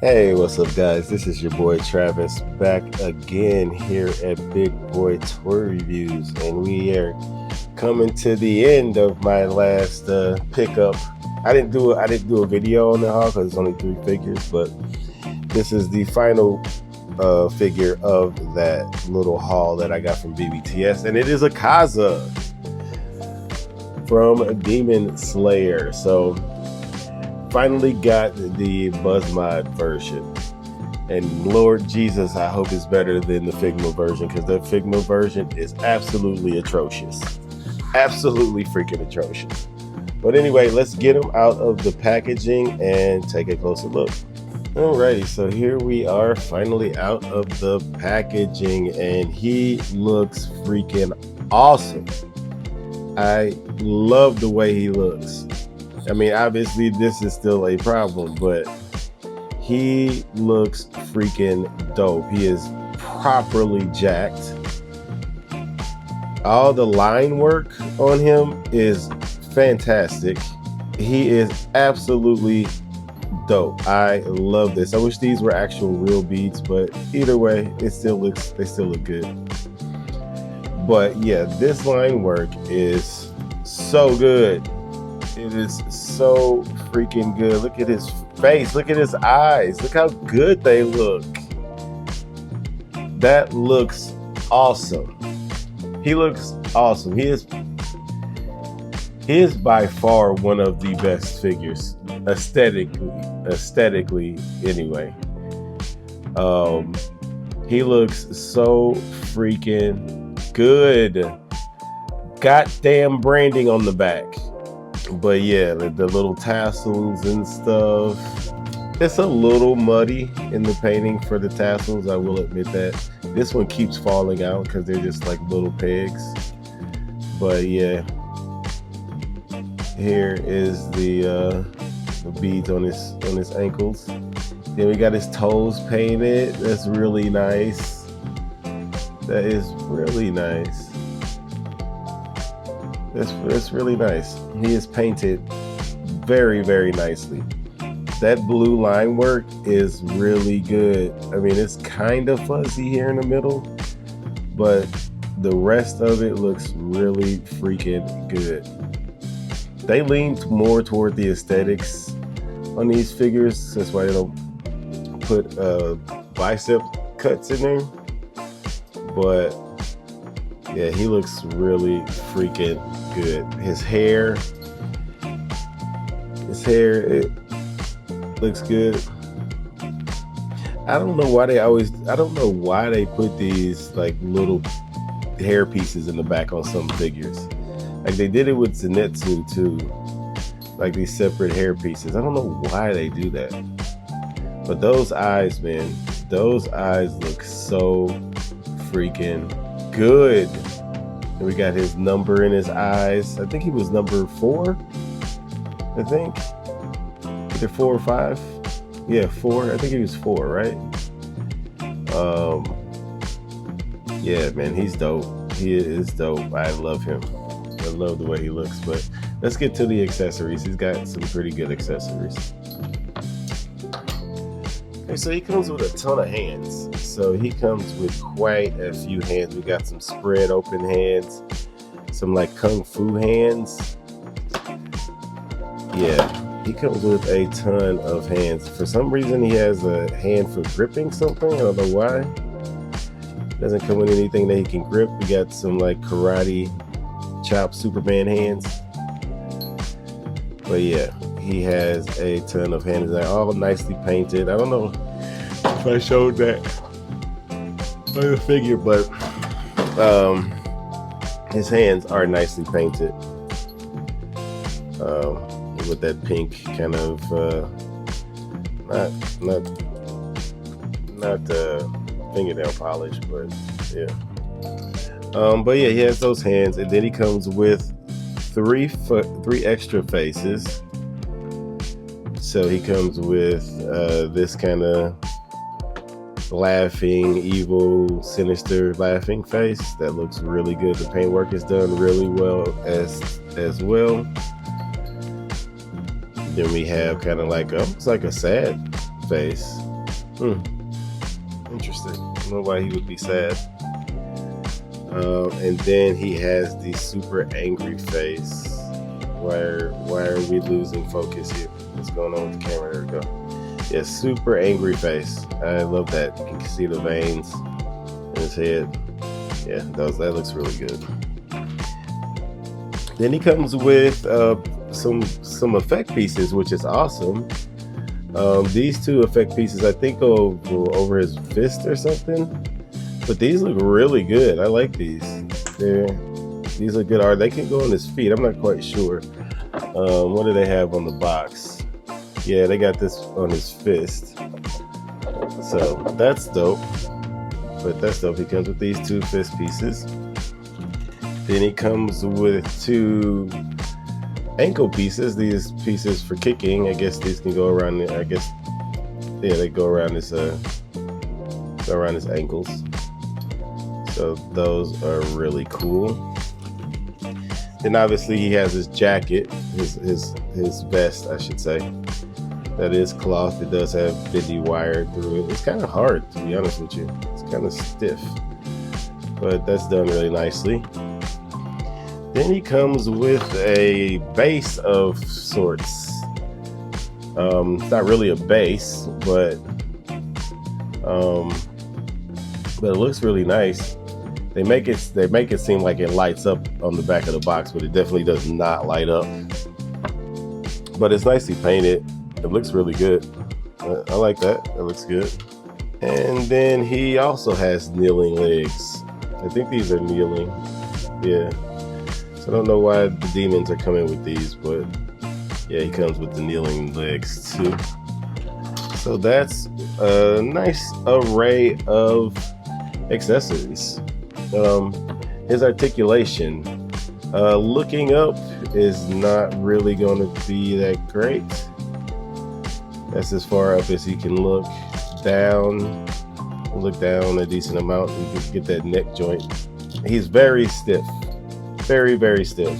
Hey, what's up, guys? This is your boy Travis back again here at Big Boy Toy Reviews, and we are coming to the end of my last pickup. I didn't do a video on the haul because it's only 3 figures, but this is the final figure of that little haul that I got from BBTS, and it is Akaza from Demon Slayer. So finally got the Buzzmod version, and Lord Jesus, I hope it's better than the Figma version, because the Figma version is absolutely atrocious, absolutely freaking atrocious. But anyway, let's get them out of the packaging and take a closer look. Alrighty, so here we are, finally out of the packaging, and he looks freaking awesome. I love the way he looks. I mean, obviously this is still a problem, but he looks freaking dope. He is properly jacked. All the line work on him is fantastic. He is absolutely dope. I love this. I wish these were actual real beads, but either way, they still look good. But yeah, this line work is so good. It is so freaking good. Look at his face. Look at his eyes. Look how good they look. That looks awesome. He looks awesome. He is by far one of the best figures aesthetically anyway. He looks so freaking good. Goddamn branding on the back. But yeah, the little tassels and stuff. It's a little muddy in the painting for the tassels, I will admit that. This one keeps falling out because they're just like little pegs. But yeah, here is the beads on his ankles. Then we got his toes painted. That's really nice. That is really nice. That's really nice. He is painted very, very nicely. That blue line work is really good. I mean, it's kind of fuzzy here in the middle, but the rest of it looks really freaking good. They leaned more toward the aesthetics on these figures. That's why they don't put bicep cuts in there. But yeah, he looks really freaking good. His hair, it looks good. I don't know why they put these like little hair pieces in the back on some figures. Like they did it with Zenitsu too. Like these separate hair pieces. I don't know why they do that. But those eyes, man, those eyes look so freaking good. And we got his number in his eyes. I think he was number 4. I think either 4 or 5. Yeah, 4. I think he was 4, right? Yeah, man, he's dope. He is dope. I love him. I love the way he looks. But let's get to the accessories. He's got some pretty good accessories. Okay, so he comes with a ton of hands. So he comes with quite a few hands. We got some spread open hands, some like kung fu hands. Yeah, he comes with a ton of hands. For some reason, he has a hand for gripping something. I don't know why. Doesn't come with anything that he can grip. We got some like karate chop Superman hands. But yeah, he has a ton of hands. They're all nicely painted. I don't know if I showed that on the figure, but his hands are nicely painted. With that pink kind of not fingernail polish, but yeah. But yeah, he has those hands, and then he comes with 3 extra faces. So he comes with this kind of laughing, evil, sinister laughing face that looks really good. The paintwork is done really well as well. Then we have kind of like almost like a sad face. Interesting. I don't know why he would be sad. And then he has the super angry face. Why are we losing focus here? What's going on with the camera? There we go. Yeah, super angry face. I love that. You can see the veins in his head. Yeah, that looks really good. Then he comes with some effect pieces, which is awesome. These two effect pieces, I think, go over his fist or something. But these look really good. I like these. These look good. They can go on his feet. I'm not quite sure. What do they have on the box? Yeah, they got this on his fist. So that's dope. But that's dope. He comes with these two fist pieces. Then he comes with two ankle pieces. These pieces for kicking. I guess these can go around. They go around his ankles. So those are really cool. Then obviously he has his jacket, his vest, I should say. That is cloth. It does have bendy wire through it. It's kind of hard, to be honest with you. It's kind of stiff, but that's done really nicely. Then he comes with a base of sorts. It's not really a base, but it looks really nice. They make it seem like it lights up on the back of the box, but it definitely does not light up. But it's nicely painted. It looks really good. I like that. It looks good. And then he also has kneeling legs. I think these are kneeling. Yeah. So I don't know why the demons are coming with these, but yeah, he comes with the kneeling legs too. So that's a nice array of accessories. His articulation, looking up is not really going to be that great. That's as far up as he can look. Down a decent amount. You can get that neck joint. He's very stiff, very, very stiff.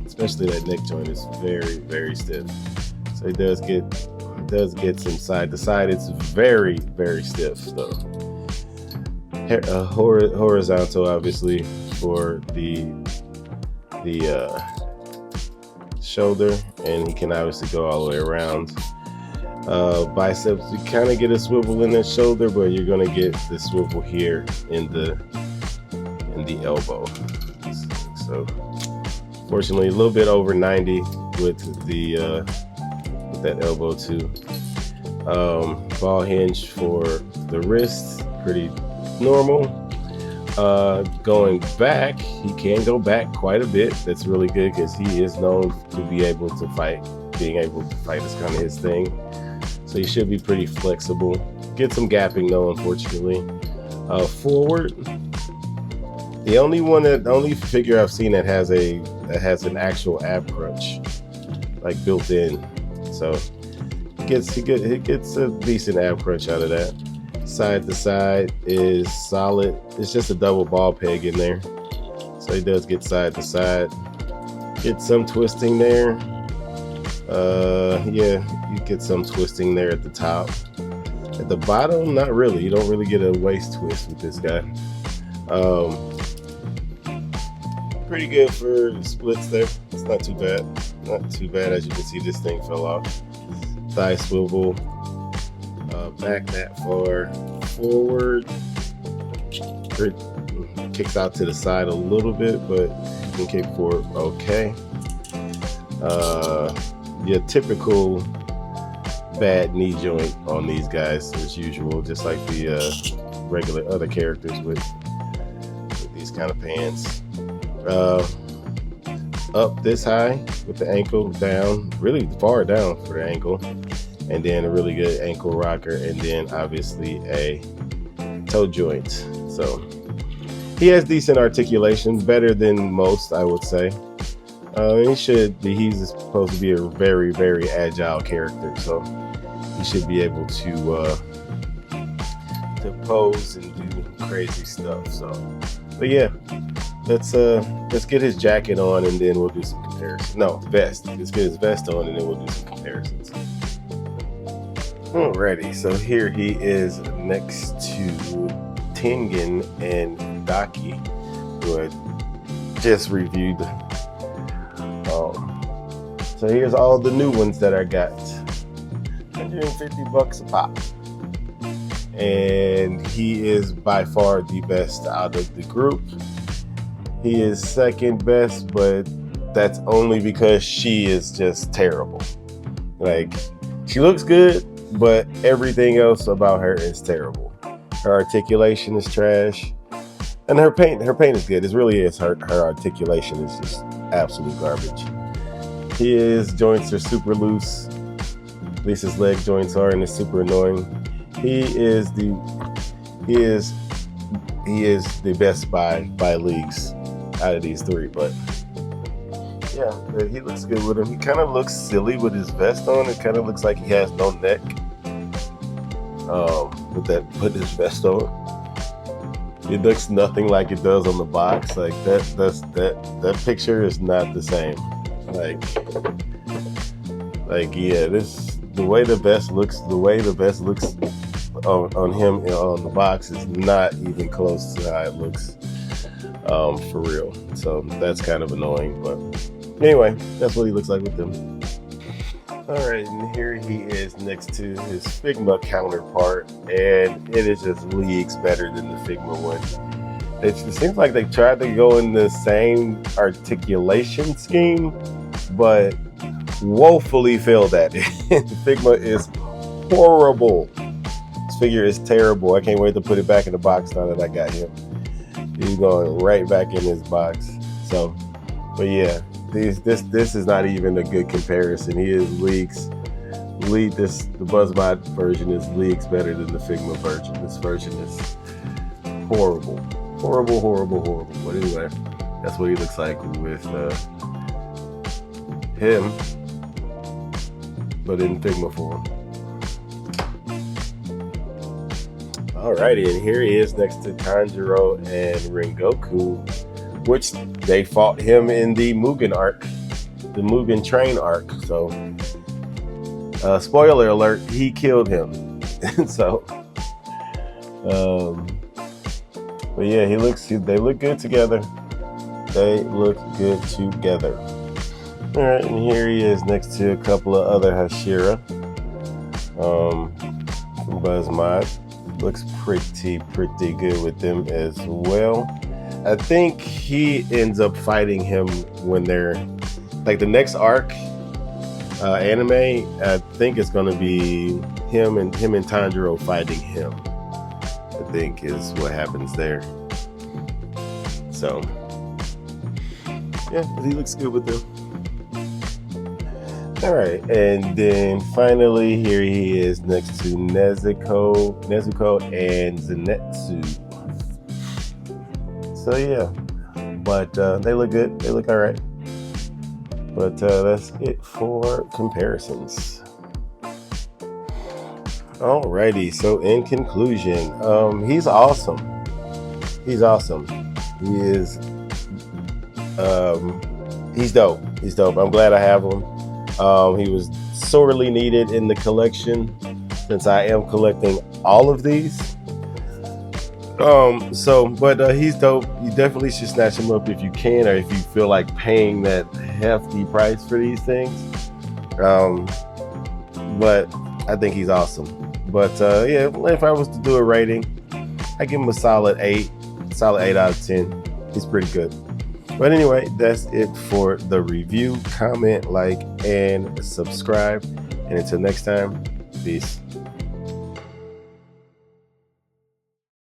Especially that neck joint is very, very stiff. So he does get some side to side. It's very, very stiff though. Horizontal, obviously, for the shoulder, and he can obviously go all the way around. Biceps, you kind of get a swivel in the shoulder, but you're gonna get the swivel here in the elbow. So, fortunately, a little bit over 90 with that elbow too. Ball hinge for the wrist, pretty normal. Going back, he can go back quite a bit. That's really good because he is known to be able to fight. Being able to fight is kind of his thing. So he should be pretty flexible. Get some gapping though, unfortunately. Forward, the only figure I've seen that has an actual ab crunch, like built in. So he gets a decent ab crunch out of that. Side to side is solid. It's just a double ball peg in there, so he does get side to side. Get some twisting there. Yeah, you get some twisting there at the top. At the bottom, not really. You don't really get a waist twist with this guy. Pretty good for splits there. It's not too bad. Not too bad. As you can see, this thing fell off. Thigh swivel. Back that far forward. Kicks out to the side a little bit, but you can kick forward okay. Your typical bad knee joint on these guys as usual, just like the regular other characters with these kind of pants. Up this high with the ankle down, really far down for the ankle, and then a really good ankle rocker, and then obviously a toe joint. So he has decent articulation, better than most, I would say. He's supposed to be a very, very agile character, so he should be able to pose and do crazy stuff. So, but yeah, let's get his jacket on and then we'll do some comparisons. No, vest. Let's get his vest on and then we'll do some comparisons. Alrighty, so here he is next to Tengen and Daki, who I just reviewed. So here's all the new ones that I got. $150 a pop. And he is by far the best out of the group. He is second best, but that's only because she is just terrible. Like, she looks good, but everything else about her is terrible. Her articulation is trash. And her paint is good. It really is. Her articulation is just absolute garbage. His joints are super loose. At least his leg joints are, and it's super annoying. He is the best by leagues out of these three, but yeah, he looks good with him. He kind of looks silly with his vest on. It kind of looks like he has no neck. Put his vest on. It looks nothing like it does on the box. Like that picture is not the same. Like yeah, the way the vest looks on him on the box is not even close to how it looks for real. So that's kind of annoying, but anyway, that's what he looks like with them. All right, and here he is next to his Figma counterpart, and it is just leagues better than the Figma one. It seems like they tried to go in the same articulation scheme, but woefully failed at it. Figma is horrible. This figure is terrible. I can't wait to put it back in the box now that I got him. He's going right back in his box. So, but yeah, this is not even a good comparison. He is the Buzzmod version is leagues better than the Figma version. This version is horrible. But anyway, that's what he looks like with him, but in Figma form. Alrighty, and here he is next to Tanjiro and Rengoku, which they fought him in the Mugen arc, the Mugen train arc. So, spoiler alert, he killed him. So, but yeah, they look good together. They look good together. All right, and here he is next to a couple of other Hashira from Buzzmod. Looks pretty good with them as well. I think he ends up fighting him when they're like the next arc anime. I think it's going to be him and Tanjiro fighting him. I think is what happens there. So yeah, he looks good with them. All right, and then finally here he is next to Nezuko and Zenitsu. So yeah, but they look good. They look all right. But that's it for comparisons. Alrighty, so in conclusion, he's awesome. He's awesome. He is. He's dope. He's dope. I'm glad I have him. He was sorely needed in the collection since I am collecting all of these. But he's dope. You definitely should snatch him up if you can, or if you feel like paying that hefty price for these things. But I think he's awesome. But yeah, if I was to do a rating, I give him a solid 8 out of 10. He's pretty good. But anyway, that's it for the review. Comment, like, and subscribe. And until next time, peace.